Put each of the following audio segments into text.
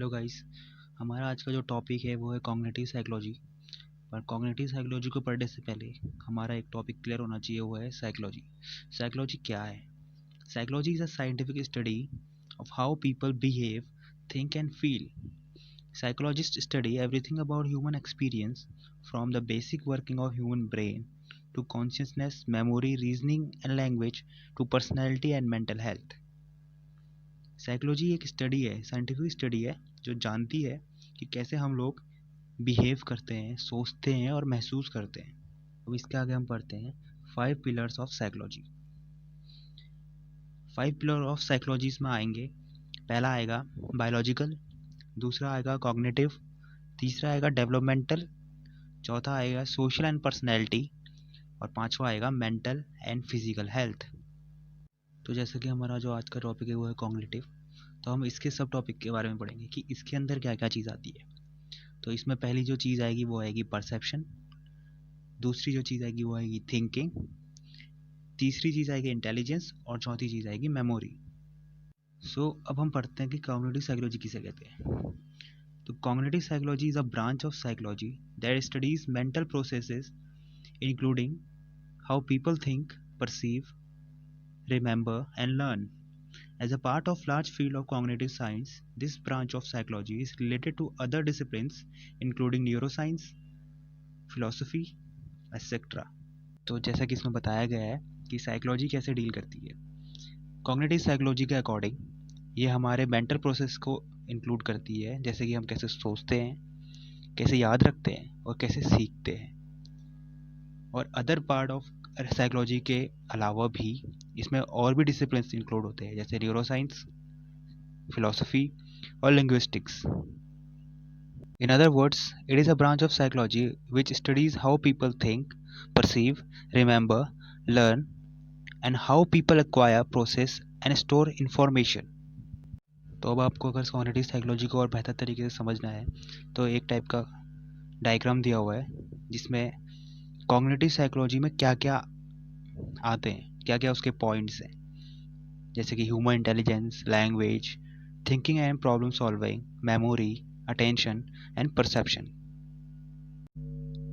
Hello guys. हमारा आज का जो टॉपिक है वो है कॉग्निटिव साइकोलॉजी। पर कॉग्निटिव साइकोलॉजी को पढ़ने से पहले हमारा एक टॉपिक क्लियर होना चाहिए, वो है साइकोलॉजी। साइकोलॉजी क्या है? Psychology is a scientific study of how people behave, think and feel. Psychologists study everything about human experience, from the basic working of human brain to consciousness, memory, reasoning and language to personality and mental health. Psychology एक study है, scientific study है जो जानती है कि कैसे हम लोग बिहेव करते हैं, सोचते हैं और महसूस करते हैं। अब इसके आगे हम पढ़ते हैं 5 pillars of psychology. 5 pillar of psychology में आएंगे। पहला आएगा बायोलॉजिकल, दूसरा आएगा कॉग्निटिव, तीसरा आएगा डेवलपमेंटल, चौथा आएगा सोशल एंड पर्सनैलिटी और पांचवा आएगा मेंटल एंड फिजिकल हेल्थ। तो जैसा कि हमारा जो आज का टॉपिक है वो है कॉग्निटिव, तो हम इसके सब टॉपिक के बारे में पढ़ेंगे कि इसके अंदर क्या क्या चीज़ आती है। तो इसमें पहली जो चीज़ आएगी वो आएगी परसेप्शन, दूसरी जो चीज़ आएगी वो आएगी थिंकिंग, तीसरी चीज़ आएगी इंटेलिजेंस और चौथी चीज़ आएगी मेमोरी। सो अब हम पढ़ते हैं कि कॉग्निटिव साइकोलॉजी किसे कहते हैं। तो cognitive psychology is a branch of psychology that studies mental processes including how people think, perceive, remember and learn. As a part of large field of cognitive science, this branch of psychology is related to other disciplines including neuroscience, philosophy, etc. तो जैसा कि इसमें बताया गया है कि psychology कैसे deal करती है। कॉग्निटिव साइकोलॉजी के अकॉर्डिंग ये हमारे मेंटल प्रोसेस को इंक्लूड करती है, जैसे कि हम कैसे सोचते हैं, कैसे याद रखते हैं और कैसे सीखते हैं। और अदर पार्ट ऑफ साइकोलॉजी के अलावा भी इसमें और भी डिसिप्लिन इंक्लूड होते हैं, जैसे न्यूरोसाइंस, फिलोसफी और linguistics. In other words, it is a branch of psychology which studies how people think, perceive, remember, learn and how people acquire, process and store information. तो अब आपको अगर कॉग्निटिव साइकोलॉजी को और बेहतर तरीके से समझना है तो एक टाइप का डायग्राम दिया हुआ है जिसमें कॉग्निटिव साइकोलॉजी में क्या क्या आते हैं, क्या क्या उसके पॉइंट्स हैं, जैसे कि human intelligence, language, thinking and problem solving, memory, attention and perception.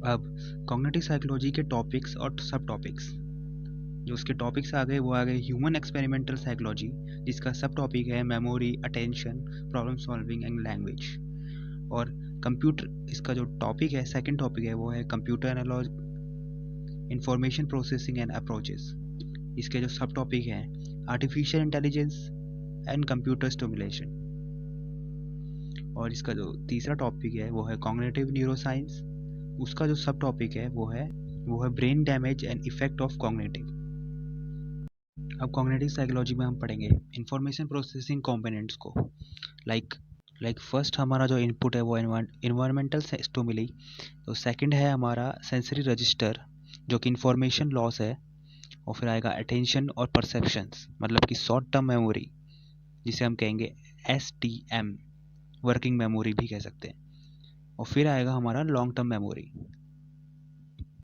अब कॉग्निटिव साइकोलॉजी के टॉपिक्स और सब टॉपिक्स, जो उसके टॉपिक्स आ गए वो आ गए ह्यूमन एक्सपेरिमेंटल साइकोलॉजी, जिसका सब टॉपिक है memory, attention, problem solving and language. और कंप्यूटर, इसका जो टॉपिक है, सेकंड टॉपिक है वो है computer analogy, information processing and approaches. इसके जो सब टॉपिक हैं artificial intelligence and computer stimulation. और इसका जो तीसरा टॉपिक है वो है कॉग्निटिव न्यूरोसाइंस, उसका जो सब टॉपिक है वो है brain damage and effect of cognitive. अब कॉग्निटिव साइकोलॉजी में हम पढ़ेंगे इंफॉर्मेशन प्रोसेसिंग कंपोनेंट्स को। लाइक फर्स्ट हमारा जो इनपुट है वो इन्वायरमेंटल स्टिमुली, तो सेकंड है हमारा सेंसरी रजिस्टर जो कि इंफॉर्मेशन लॉस है, और फिर आएगा अटेंशन और परसेप्शंस, मतलब कि शॉर्ट टर्म मेमोरी जिसे हम कहेंगे STM, वर्किंग मेमोरी भी कह सकते हैं। और फिर आएगा हमारा लॉन्ग टर्म मेमोरी